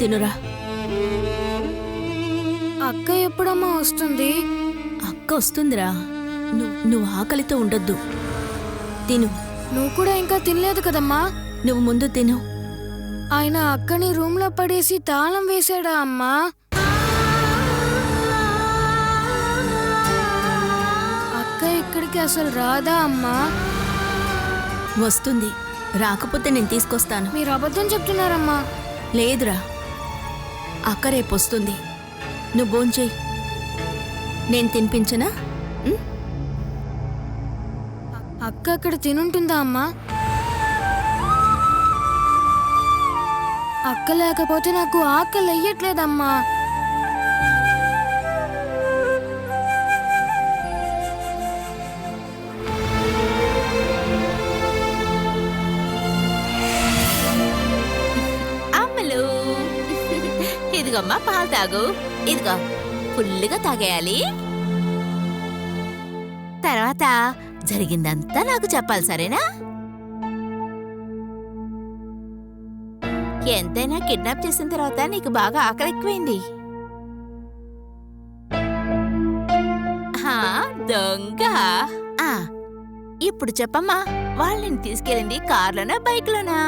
తినురా. అక్క ఎప్పుడమ్మా వస్తుంది? అక్క వస్తుందిరా. నువ్వు ఆకలితో ఉండొద్దు. తిను. నువ్వు కూడా ఇంకా తినలేదు కదమ్మా. నువ్వు ముందు తిను. ఆయన అక్కని రూమ్లో పడేసి తాళం వేశాడా అమ్మా? అక్క ఇక్కడికి అసలు రాదా అమ్మా? వస్తుంది. రాకపోతే నేను తీసుకొస్తాను. మీరు అబద్ధం చెప్తున్నారమ్మా. లేదురా, అక్క రేపు వస్తుంది. నువ్వు భోంచేయి. నేను తినిపించనా? అక్క అక్కడ తినుంటుందా అమ్మా? అక్క లేకపోతే నాకు ఆకలి అయ్యట్లేదమ్మా. అమ్మలు, ఇదిగమ్మా పాలు తాగు. ఇదిగో ఫుల్లుగా తాగేయాలి. తర్వాత జరిగిందంతా నాకు చెప్పాలి, సరేనా? ఎంతైనా కిడ్నాప్ చేసిన తర్వాత నీకు బాగా ఆకలి ఎక్కువైంది. దొంగ. ఇప్పుడు చెప్పమ్మా, వాళ్ళని తీసుకెళ్ళింది కార్లోనా బైక్లోనా?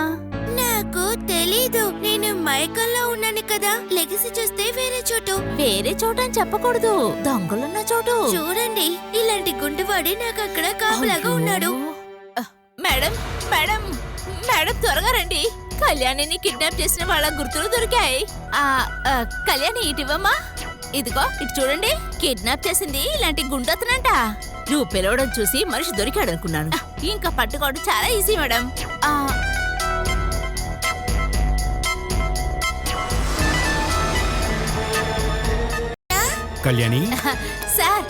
నాకు తెలీదు. నేను మైకల్లో ఉన్నాను కదా. లెగిసి చూస్తే వేరే చోటు. వేరే చోటు అని చెప్పకూడదు, దొంగలున్న చోటు. చూడండి, ఇలాంటి గుండువాడి నాకు అక్కడ కాపలాగా ఉన్నాడు. మేడం మేడం మేడం, త్వరగా రండి. కళ్యాణిని కిడ్నాప్ చేసిన వాళ్ళ గుర్తులు దొరికాయి. కళ్యాణి ఇటివమ్మా. ఇదిగో ఇటు చూడండి. కిడ్నాప్ చేసింది ఇలాంటి గుండొత్తనంట. నువ్వు పిలవడం చూసి మనిషి దొరికాడు అనుకున్నాను. ఇంకా పట్టుకోవడం చాలా easy madam. Kalyani. Sir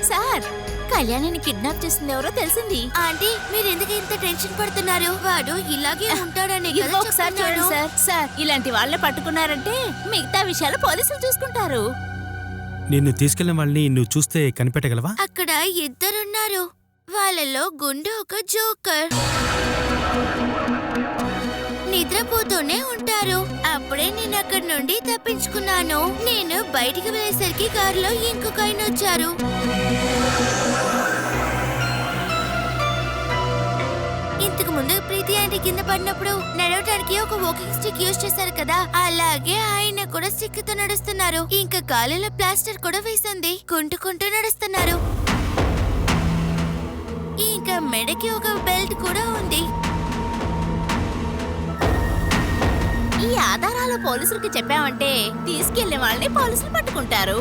sir, కళ్యాణిని కిడ్నాప్ చేసింది ఎవరో తెలిసింది. ఆంటీ, మీరు ఎందుకు ఇంత టెన్షన్ పడుతున్నారు? వాడు ఇలాగే ఉంటాడని ఒకసారి చూడండి సార్. సార్, ఇలాంటి వాళ్ళని పట్టుకున్నారంటే మిగతా విషయాలు పోలీసులు చూసుకుంటారు. నిన్ను తీసుకెళ్లిన వాళ్ళని నువ్వు చూస్తే కనిపెట్టగలవా? అక్కడ ఇద్దరున్నారు. వాళ్ళలో గుండు ఒక జోకర్. నిద్రపోతూనే ఉంటారు. అప్పుడే నేను అక్కడి నుండి తప్పించుకున్నాను. నేను బయటికి వెళ్ళేసరికి కారులో ఇంకొక ఆయన వచ్చారు. ఇంతకు ముందు ప్రీతి ఆంటీ కింద పడినప్పుడు నడవటానికి ఒక వాకింగ్ స్టిక్ యూజ్ చేశారు కదా, అలాగే ఆయన కూడా స్టిక్ తో నడుస్తున్నారు. ఇంకా కాళ్ళలో ప్లాస్టర్ కూడా వేసింది. కుంటుకుంటూ నడుస్తున్నారు. ఇంకా మెడకి ఒక బెల్ట్ కూడా ఉంది. ఈ ఆధారాలు పోలీసులకి చెప్పామంటే తీసుకెళ్లే వాళ్ళని పోలీసులు పట్టుకుంటారు.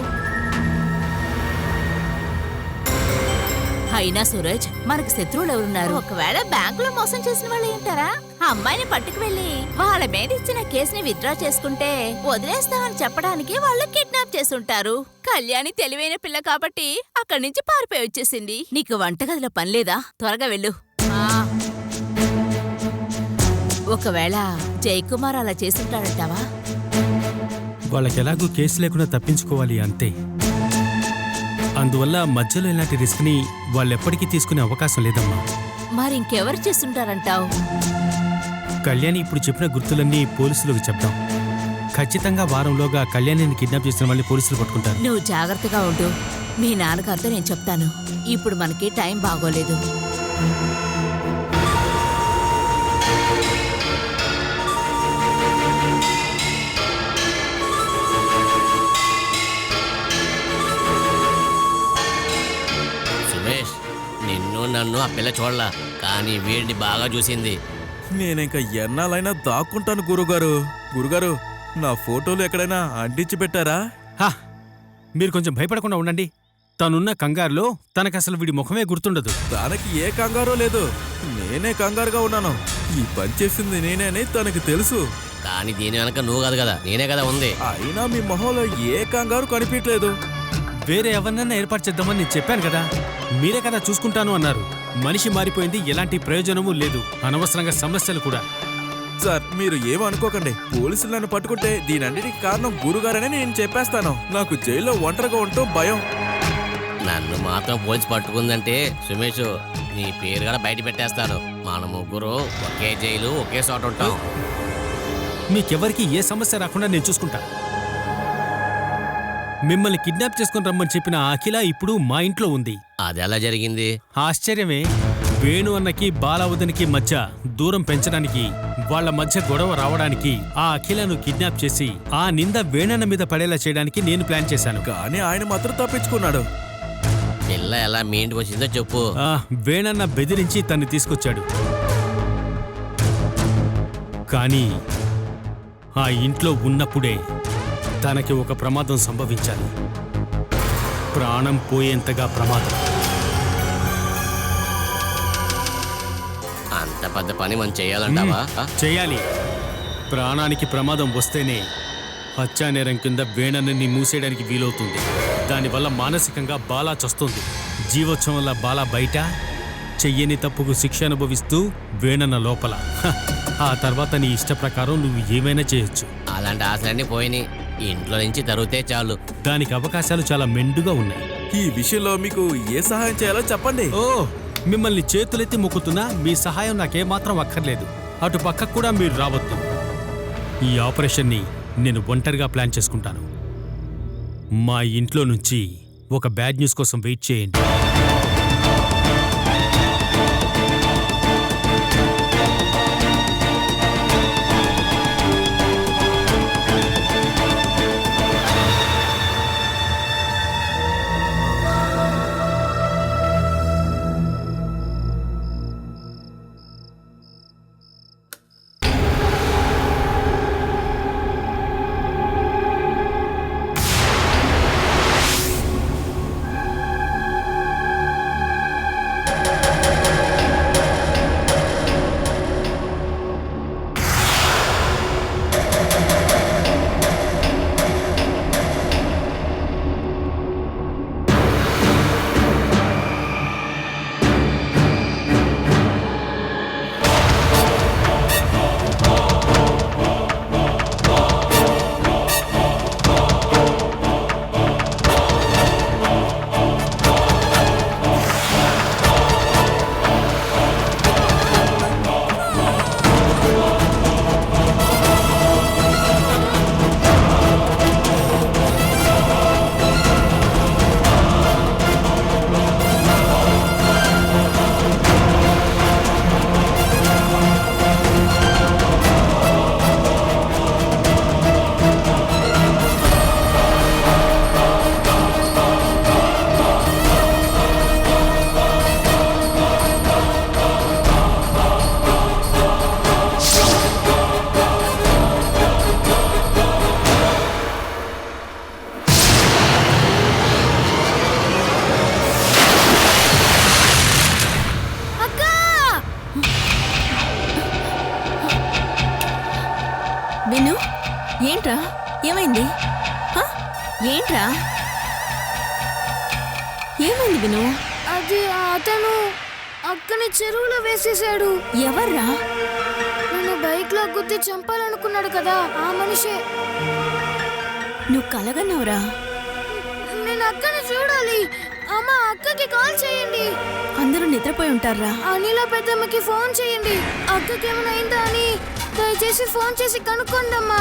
అయినా సూరజ్, మనకు శత్రువులు ఎవరున్నారు? ఒకవేళ బ్యాంకులో మోసం చేసిన వాళ్ళు ఏంటారా? ఆ అమ్మాయిని పట్టుకు వెళ్లి వాళ్ళ మీద ఇచ్చిన కేసుని విత్డ్రా చేసుకుంటే వదిలేస్తామని చెప్పడానికి వాళ్ళు కిడ్నాప్ చేసుంటారు. కళ్యాణి తెలివైన పిల్ల కాబట్టి అక్కడి నుంచి పారిపోయి వచ్చేసింది. నీకు వంటగదిలో పని లేదా? త్వరగా వెళ్ళు. ఒకవేళ జయకుమార్ అలా చేసుంటాడంటావా? వాళ్ళకెలాగూ కేసు లేకుండా తప్పించుకోవాలి అంతే. అందువల్ల మధ్యలో ఇలాంటి రిస్క్ ని వాళ్ళెప్పటికీ తీసుకునే అవకాశం లేదమ్మా. మరింకెవరు చేస్తుంటారంటావు? కళ్యాణి ఇప్పుడు చెప్పిన గుర్తులన్నీ పోలీసులకు చెప్తాం. ఖచ్చితంగా వారంలోగా కళ్యాణిని కిడ్నాప్ చేసిన వాళ్ళని పోలీసులు పట్టుకుంటారు. నువ్వు జాగ్రత్తగా ఉండు. మీ నాన్నగారితో నేను చెప్తాను. ఇప్పుడు మనకి టైం బాగోలేదు. నిన్ను నన్ను ఆ పిల్ల చూడలా, కానీ వీడిని బాగా చూసింది. నేనింక ఎన్నాళ్ళైనా దాక్కుంటాను గురుగారు. గురుగారు, నా ఫోటోలు ఎక్కడైనా అంటించి పెట్టారా? మీరు కొంచెం భయపడకుండా ఉండండి. తనున్న కంగారులో తనకసలు వీడి ముఖమే గుర్తుండదు. తనకి ఏ కంగారో లేదు, నేనే కంగారుగా ఉన్నాను. ఈ పని చేసింది నేనే అని తనకి తెలుసు. కానీ దీని వెనక నువ్వు కాదు కదా, నేనే కదా ఉంది. అయినా మీ మొహంలో ఏ కంగారు కనిపించలేదు. వేరే ఎవరినైనా ఏర్పాటు చేద్దామని నేను చెప్పాను కదా. మీరే కదా చూసుకుంటాను అన్నారు. మనిషి మారిపోయింది, ఎలాంటి ప్రయోజనమూ లేదు. అనవసరంగా సమస్యలు కూడా. సార్, మీరు ఏమనుకోకండి. పోలీసులు నన్ను పట్టుకుంటే దీనన్నిటికీ కారణం గురుగారని నేను చెప్పేస్తాను. నాకు జైల్లో ఒంటరిగా ఉంటూ భయం. నన్ను మాత్రం పోలీసు పట్టుకుందంటే సుమేష్, నీ పేరు కూడా బయట పెట్టేస్తాను. మన ముగ్గురు ఒకే జైలు ఒకే చోట ఉంటాం. మీకెవరికి ఏ సమస్య రాకుండా నేను చూసుకుంటా. మిమ్మల్ని కిడ్నాప్ చేసుకుని రమ్మని చెప్పిన ఆ అఖిల ఇప్పుడు మా ఇంట్లో ఉంది. అది ఎలా జరిగింది? ఆశ్చర్యమే. వేణు అన్నకి బాలావదనికి మధ్య దూరం పెంచడానికి, వాళ్ళ మధ్య గొడవ రావడానికి ఆ అఖిలను కిడ్నాప్ చేసి ఆ నింద వేణన్న మీద పడేలా చేయడానికి నేను ప్లాన్ చేశాను. కానీ ఆయన మాత్రం తప్పించుకున్నాడు. పిల్ల ఎలా మీ ఇంటికి వచ్చిందో చెప్పు. వేణన్న బెదిరించి తన్ని తీసుకొచ్చాడు. కానీ ఆ ఇంట్లో ఉన్నప్పుడే తనకి ఒక ప్రమాదం సంభవించాలి. ప్రాణం పోయేంతగా ప్రమాదం. అంత పెద్ద పని మనం చేయాలంటావా? చేయాలి. ప్రాణానికి ప్రమాదం వస్తేనే హత్యానేరం కింద వేణన్నని మూసేయడానికి వీలవుతుంది. దానివల్ల మానసికంగా బాలా చస్తుంది. జీవోత్సవంలా బాలా బయట, చెయ్యని తప్పుకు శిక్ష అనుభవిస్తూ వేణన్న లోపల. ఆ తర్వాత నీ ఇష్ట ప్రకారం నువ్వు ఏమైనా చేయొచ్చు. అలాంటి ఆశలన్నీ పోయినాయి. ఇంట్లో నుంచి తరుగుతే చాలు. దానికి అవకాశాలు చాలా మెండుగా ఉన్నాయి. ఈ విషయంలో మీకు ఏ సహాయం చేయాలో చెప్పండి. ఓ, మిమ్మల్ని చేతులెత్తి మొక్కుతున్నా మీ సహాయం నాకేమాత్రం అక్కర్లేదు. అటు పక్కకు కూడా మీరు రావద్దు. ఈ ఆపరేషన్ని నేను ఒంటరిగా ప్లాన్ చేసుకుంటాను. మా ఇంట్లో నుంచి ఒక బ్యాడ్ న్యూస్ కోసం వెయిట్ చేయండి. విను, ఏంట్రా? ఏమైంది? హ? ఏంట్రా ఏమైంది విను? అది అతను అక్కని చెరువులో వేసేశాడు. ఎవర్రా? నన్ను బైక్ లో గుద్ది చంపాలనుకున్నాడు కదా, ఆ మనిషే. నువ్వు కలగన్నావురా? నేను అక్కని చూడాలి. అమ్మ, అక్కకి కాల్ చేయండి. అందరూ నిద్రపోయి ఉంటారా? అనిల పెద్దమ్మకి ఫోన్ చేయండి. అక్కకి ఏమైనా అయిందా అని దయచేసి ఫోన్ చేసి కనుక్కోండమ్మా.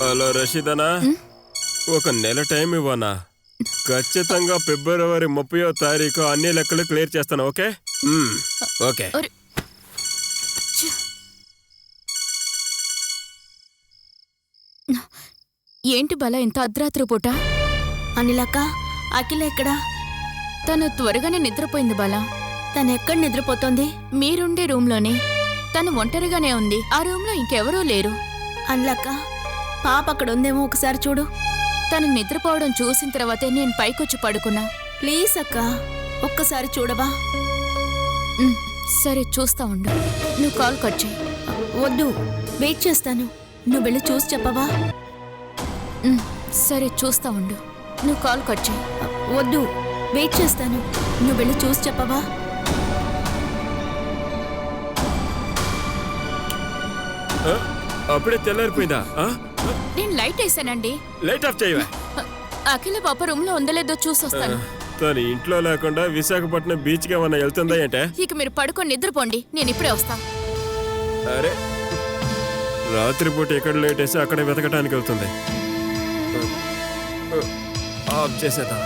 హలో రషీదనా, ఒక నెల టైం ఇవ్వనా? ఖచ్చితంగా ఫిబ్రవరి 30వ తారీఖు అన్ని లెక్కలు క్లియర్ చేస్తాను. ఓకే? ఓకే. ఏంటి బల ఇంత అర్ధరాత్రి పూట? అనిలక్క, అఖిల ఎక్కడా? తను త్వరగానే నిద్రపోయింది బల. తనెక్కడ నిద్రపోతోంది? మీరుండే రూమ్లోనే. తను ఒంటరిగానే ఉంది. ఆ రూమ్లో ఇంకెవరూ లేరు. అనిలక్క, పాప అక్కడ ఉందేమో ఒకసారి చూడు. తను నిద్రపోవడం చూసిన తర్వాతే నేను పైకొచ్చి పడుకున్నా. ప్లీజ్ అక్క, ఒక్కసారి చూడవా? సరే, చూస్తా ఉండు. నువ్వు కాల్ కట్ చేయి. వద్దు, వెయిట్ చేస్తాను. నువ్వు వెళ్ళి చూసి చెప్పవా? సరే, చూస్తా ఉండు. నువ్వు కాల్ కట్ చేయి. వద్దు, వెయిట్ చేస్తాను. నువ్వు వెళ్ళి చూసి చెప్పవా? ఆ? అప్పుడే తెల్లారిపోయిందా ఆ? నేను లైట్ వేసానండి. లైట్ ఆఫ్ చేయవా? అఖిల పాప రూమ్ లో ఉందో లేదో చూసొస్తాను. తను ఇంట్లో లేకుండా విశాఖపట్నం బీచ్కి ఏమన్నా వెళ్తుందా ఏంటే? ఇక మీరు పడుకొని నిద్రపోండి, నేను ఇప్పుడే వస్తా. అరే రాత్రిపూట ఎక్కడ లేట్ వేసి అక్కడే వెతకటానికి వెళ్తుంది. ఆఫ్ చేసేదా?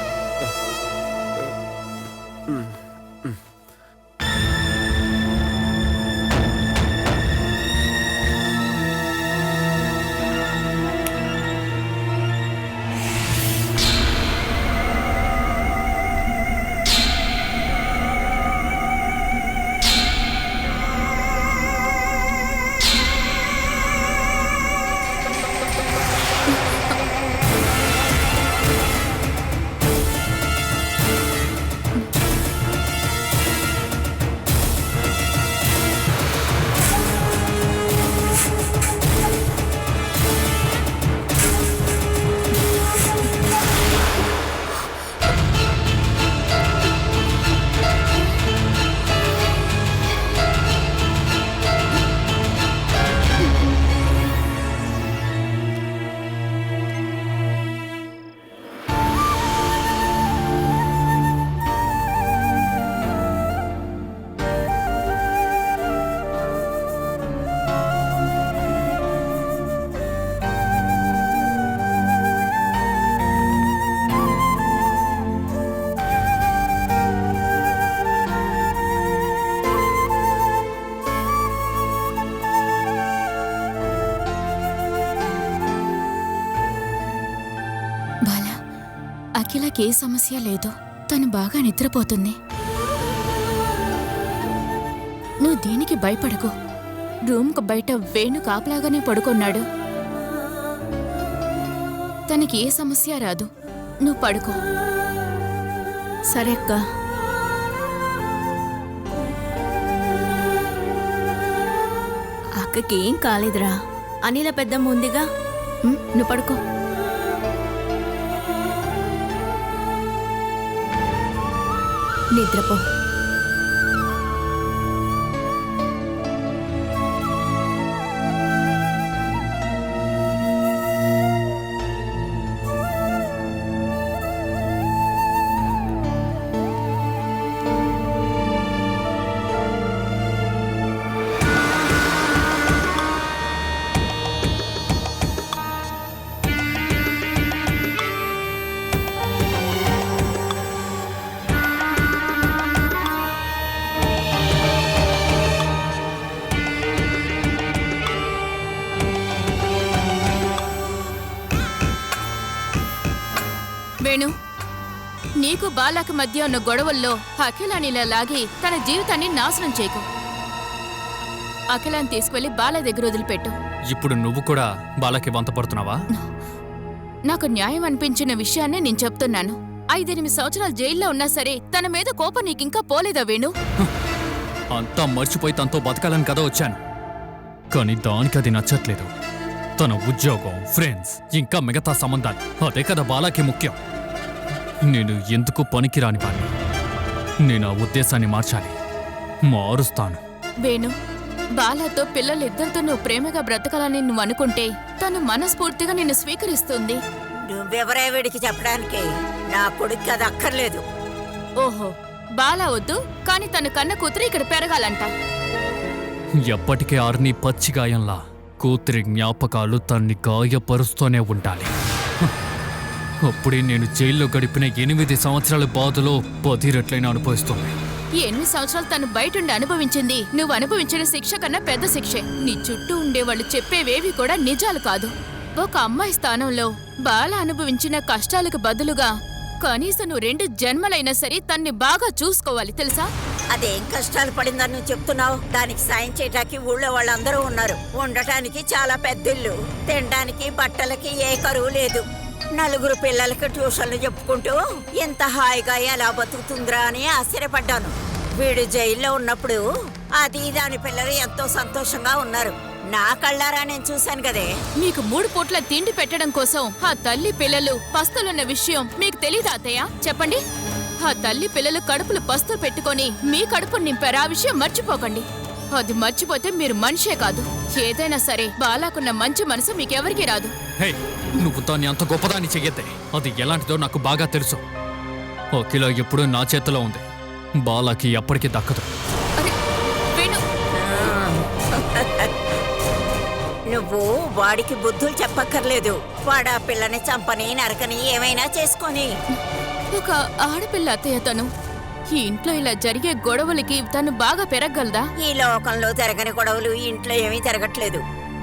బాలా, అఖిలకి ఏ సమస్య లేదు. తను బాగా నిద్రపోతుంది. నువ్వు దీనికి భయపడకు. రూమ్కు బయట వేణు కాపలాగానే పడుకున్నాడు. తనకి ఏ సమస్య రాదు. నువ్వు పడుకో. సరే అక్క. అక్కకి ఏం కాలేదురా. అనిల పెద్దమ్మ ఉందిగా. నువ్వు పడుకో. నిద్రపో. వేణు, నీకు బాలాకి మధ్య ఉన్న గొడవల్లో అఖిలానిలా లాగి తన జీవితాన్ని నాశనం చేయకు. అఖిలాన్ని తీసుకువెళ్ళి బాలా దగ్గర వదిలిపెట్టు. ఇప్పుడు నువ్వు కూడా బాలకి వంత పడుతున్నావా? నాకు న్యాయం అనిపించిన విషయాన్నే నేను చెప్తున్నాను. 5-8 సంవత్సరాలు జైల్లో ఉన్నా సరే తన మీద కోపం నీకింకా పోలేదా వేణు? అంతా మర్చిపోయి తనతో బతకాలని కదా వచ్చాను. కానీ దానికి అది నచ్చట్లేదు. తన ఉద్యోగం, ఫ్రెండ్స్, ఇంకా మిగతా సంబంధాలు, అదే కదా బాలాకి ముఖ్యం. నేను ఎందుకు పనికిరాని వాణ్ణి. నేను ఆ ఉద్దేశాన్ని మార్చాలి. మారుస్తాను. వేణు, బాలాతో పిల్లలిద్దరితో నువ్వు ప్రేమగా బ్రతకాలని నువ్వు అనుకుంటే తను మనస్ఫూర్తిగా నిన్ను స్వీకరిస్తుంది. నువ్వెవరే వీడికి చెప్పడానికి? నా కొడుకు అది అక్కర్లేదు. ఓహో, బాలా వద్దు, కానీ తన కన్న కూతురు ఇక్కడ పెరగాలంట. ఎప్పటికీ ఆర్ని పచ్చిగాయంలా కూతురి జ్ఞాపకాలు తన్ని గాయపరుస్తూనే ఉండాలి. అప్పుడే నేను జైల్లో గడిపిన 8 సంవత్సరాల బాధలో 10 రెట్లైనా అనుభవిస్తుంది. ఈ 8 సంవత్సరాలు తను బయటుండి అనుభవించింది నువ్వు అనుభవించిన శిక్ష కన్నా పెద్ద శిక్షే. నీ చుట్టూ ఉండేవాళ్ళు చెప్పేవేవి కూడా నిజాలు కాదు. ఒక అమ్మాయి స్థానంలో బాల అనుభవించిన కష్టాలకు బదులుగా కనీసం నువ్వు 2 జన్మలైనా సరే తన్ని బాగా చూసుకోవాలి, తెలుసా? అదేం కష్టాలు పడిందని నువ్వు చెప్తున్నావు? దానికి సాయం చేయడానికి ఊళ్ళో వాళ్ళందరూ ఉన్నారు. ఉండటానికి చాలా పెద్దిల్లు, తినడానికి బట్టలకి ఏ కరువు లేదు. 4 పిల్లలకి ట్యూషన్లు చెప్పుకుంటూ ఎంత హాయిగా ఎలా బతుకుతుందిరా అని ఆశ్చర్యపడ్డాను. వీడు జైల్లో ఉన్నప్పుడు అది దాని పిల్లలు ఎంతో సంతోషంగా ఉన్నారు. నా కళ్ళారా నేను చూశాను కదే. మీకు 3 పూట్ల తిండి పెట్టడం కోసం ఆ తల్లి పిల్లలు పస్తులున్న విషయం మీకు తెలీదా అత్తయ్య? చెప్పండి. ఆ తల్లి పిల్లలు కడుపులు పస్తులు పెట్టుకొని మీ కడుపు నింపారు. ఆ విషయం మర్చిపోకండి. అది మర్చిపోతే మీరు మనిషే కాదు. ఏదైనా సరే బాలాకున్న మంచి మనసు మీకెవరికీ రాదు. హే, నువ్వు దాన్ని అంత గొప్పదాన్ని చెయ్యద్దే. అది ఎలాంటిదో నాకు బాగా తెలుసు. అఖిల ఎప్పుడూ నా చేతిలో ఉంది. బాలాకి ఎప్పటికీ దక్కదు. అరే వేణు, నువ్వు వాడికి బుద్ధులు చెప్పక్కర్లేదు. వాడు ఆ పిల్లని చంపని నరకని ఏమైనా చేసుకొని. ఒక ఆడపిల్ల అత్తయ్య తను. ఈ ఇంట్లో ఇలా జరిగే గొడవలకి తను బాగా పెరగగలదా? ఈ లోకంలో జరగని గొడవలు ఈ ఇంట్లో ఏమీ జరగట్లేదు.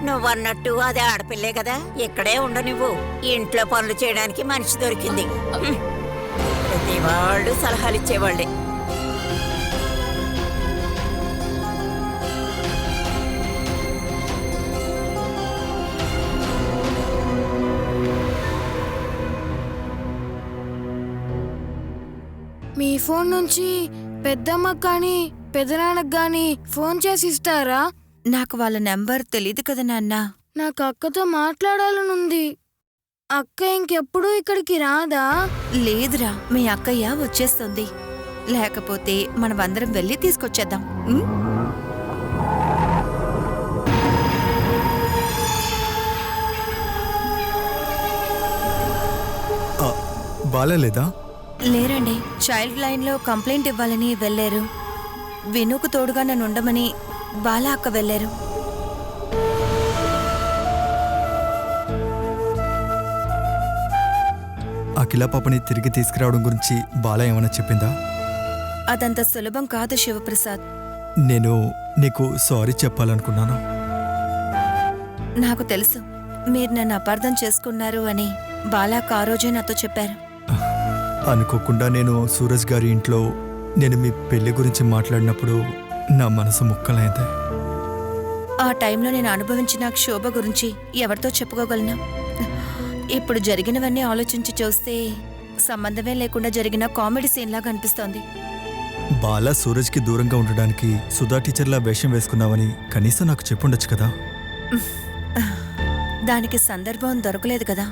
నువ్వన్నట్టు అది ఆడపిల్లే కదా, ఇక్కడే ఉండు నువ్వు. ఈ ఇంట్లో పనులు చేయడానికి మనిషి దొరికింది. ప్రతి వాళ్ళు సలహాలు ఇచ్చేవాళ్ళే. మీ ఫోన్ నుంచి పెద్దమ్మకు కానీ పెదనాన్నకు కానీ ఫోన్ చేసి ఇస్తారా? నాకు వాళ్ళ నెంబర్ తెలీదు కదా నాన్న. నాకు అక్కతో మాట్లాడాలనుంది. అక్క ఇంకెప్పుడు ఇక్కడికి రాదా? లేదురా, మీ అక్కయ్య వచ్చేస్తుంది. లేకపోతే మనమందరం వెళ్ళి తీసుకొచ్చేద్దాం. బాలేదా? లేరండి, చైల్డ్ లైన్లో కంప్లైంట్ ఇవ్వాలని వెళ్ళారు. వినుకు తోడుగా నన్ను ఉండమని బాలా అక్క వెళ్ళారు. అఖిల పాపని తిరిగి తీసుకురావడం గురించి బాలా ఏమైనా చెప్పిందా? అదంత సులభం కాదు శివప్రసాద్. నేను నీకు సారీ చెప్పాలనుకున్నాను. నాకు తెలుసు మీరు నన్ను అపార్థం చేసుకున్నారు అని బాలాక్క ఆ రోజే నాతో చెప్పారు. అనుకోకుండా నేను సూరజ్ గారి ఇంట్లో నేను మీ పెళ్లి గురించి మాట్లాడినప్పుడు నా మనసు ముక్కలైంది. ఆ టైంలో నేను అనుభవించిన క్షోభ గురించి ఎవరితో చెప్పుకోగలను? ఇప్పుడు జరిగినవన్నీ ఆలోచించి చూస్తే సంబంధమే లేకుండా జరిగిన కామెడీ సీన్ లాగా అనిపిస్తోంది. బాలా సూరజ్కి దూరంగా ఉండడానికి సుధా టీచర్లా వేషం వేసుకున్నావని కనీసం నాకు చెప్పుండొచ్చు కదా. దానికి సందర్భం దొరకలేదు కదా.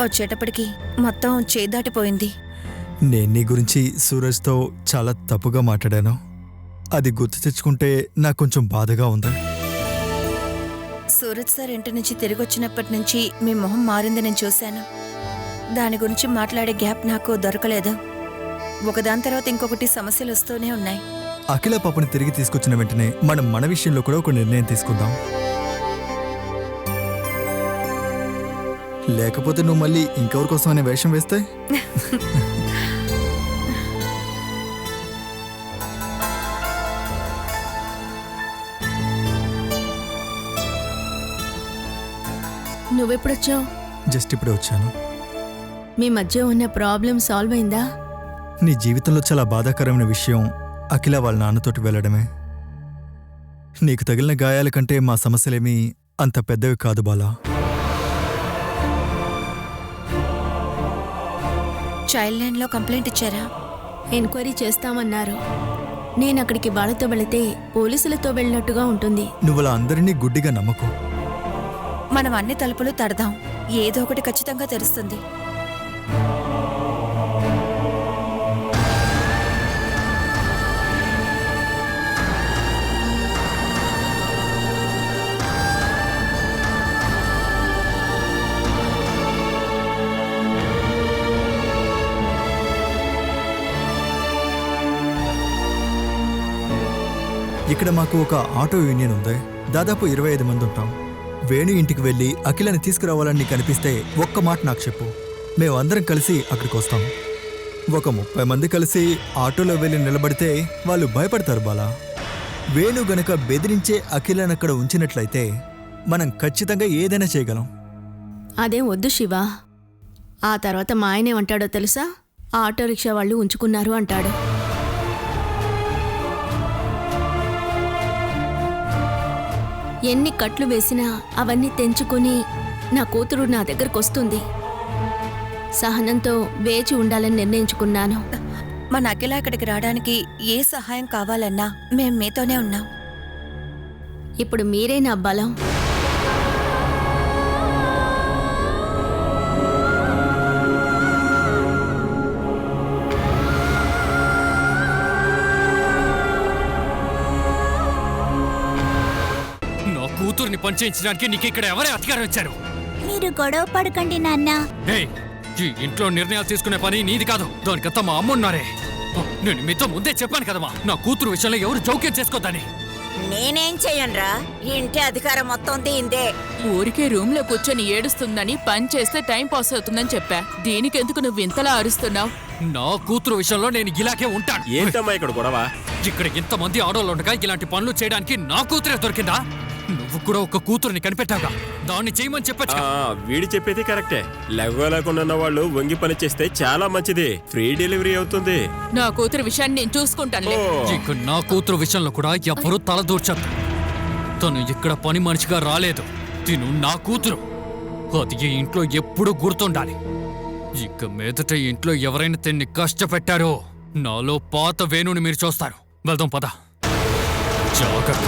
వచ్చేటప్పటికి మొత్తం చేదాటిపోయింది. నేను నీ గురించి సూరజ్తో చాలా తప్పుగా మాట్లాడాను. అది గుర్తు తెచ్చుకుంటే నాకు కొంచెం బాధగా ఉంది. సూరజ్ సార్ ఇంటి నుంచి తిరిగి వచ్చినప్పటి నుంచి మీ మొహం మారింది నేను చూశాను. దాని గురించి మాట్లాడే గ్యాప్ నాకు దొరకలేదు. ఒకదాని తర్వాత ఇంకొకటి సమస్యలు వస్తూనే ఉన్నాయి. అఖిల పాపని తిరిగి తీసుకొచ్చిన వెంటనే మనం మన విషయంలో కూడా ఒక నిర్ణయం తీసుకుందాం. లేకపోతే నువ్వు మళ్ళీ ఇంకెవరి కోసమనే వేషం వేస్తే నువ్వెప్పుడొచ్చావు? జస్ట్ ఇప్పుడే వచ్చాను. మీ మధ్య ఉన్న ప్రాబ్లం సాల్వ్ అయిందా? నీ జీవితంలో చాలా బాధాకరమైన విషయం అఖిల వాళ్ళ నాన్నతోటి వెళ్ళడమే. నీకు తగిలిన గాయాల కంటే మా సమస్యలేమీ అంత పెద్దవి కాదు బాలా. చైల్డ్ లైన్లో కంప్లైంట్ ఇచ్చారా? ఎంక్వైరీ చేస్తామన్నారు. నేను అక్కడికి వాళ్ళతో వెళితే పోలీసులతో వెళ్ళినట్టుగా ఉంటుంది. నువ్వులా అందరినీ గుడ్డిగా నమ్మకు. మనం అన్ని తలుపులు తడదాం, ఏదో ఒకటి ఖచ్చితంగా తెలుస్తుంది. ఇక్కడ మాకు ఒక ఆటో యూనియన్ ఉంది. దాదాపు 25 మంది ఉంటాం. వేణు ఇంటికి వెళ్ళి అఖిలని తీసుకురావాలని నీకు అనిపిస్తే ఒక్క మాట నాకు చెప్పు. మేమందరం కలిసి అక్కడికి వస్తాం. ఒక 30 మంది కలిసి ఆటోలో వెళ్ళి నిలబడితే వాళ్ళు భయపడతారు బాలా. వేణు గనక బెదిరించే అఖిలని అక్కడ ఉంచినట్లయితే మనం ఖచ్చితంగా ఏదైనా చేయగలం. అదేం వద్దు శివ. ఆ తర్వాత మా ఆయనేమంటాడో తెలుసా? ఆటో రిక్షా వాళ్ళు ఉంచుకున్నారు అంటాడు. ఎన్ని కట్లు వేసినా అవన్నీ తెంచుకొని నా కూతురు నా దగ్గరకు వస్తుంది. సహనంతో వేచి ఉండాలని నిర్ణయించుకున్నాను. మన అఖిల ఇక్కడికి రావడానికి ఏ సహాయం కావాలన్నా మేం మీతోనే ఉన్నాం. ఇప్పుడు మీరే నా బలం. పని చేయించడానికి నీకు ఇక్కడ ఎవరే అధికారం ఇచ్చారు? మీరు గొడవ పడకండి నాన్న. ఏయ్, ఈ ఇంట్లో నిర్ణయాలు తీసుకునే పని నీది కాదు, దానికంతా మా అమ్మ ఉన్నారే. నేను మీతో ముందే చెప్పాను కదమ్మా, నా కూతురు విషయంలో ఎవరు జోక్యం చేసుకోద్దని. నేనేం చెయ్యనురా, ఇంటి అధికారం మొత్తం దీందే. ఊరికే రూమ్ లో కూర్చొని ఏడుస్తుందని పని చేస్తే టైం పాస్ అవుతుందని చెప్పా. దీనికెందుకు నువ్వు ఇంతలా అరుస్తున్నావు? నా కూతురు విషయంలో నేను ఇలాగే ఉంటాను. ఏంటమ్మా ఇక్కడ గొడవ? ఇక్కడ ఇంతమంది ఆడోళ్ళు ఉండగా ఇలాంటి పనులు చేయడానికి నా కూతురే దొరికిందా? నువ్వు కూడా ఒక కూతురుని కనిపెట్టావుగా, దాన్ని చేయమని చెప్పచ్చు. వీడి చెప్పేది కరెక్టే. లేకుండా వాళ్ళు వంగి పని చేస్తే చాలా మంచిది, ఫ్రీ డెలివరీ అవుతుంది. నా కూతురు విషయాన్ని నేను చూసుకుంటానులే. ఇక నా కూతురు విషయంలో కూడా ఎవ్వరూ తలదూర్చద్దు. తను ఇక్కడ పని మనిషిగా రాలేదు, తిను నా కూతురు. అది ఈ ఇంట్లో ఎప్పుడూ గుర్తుండాలి. ఇక మీదట ఈ ఇంట్లో ఎవరైనా తిన్ని కష్టపెట్టారో నాలో పాత వేణుని మీరు చూస్తారు. వెళ్దాం పద. జాగ్రత్త.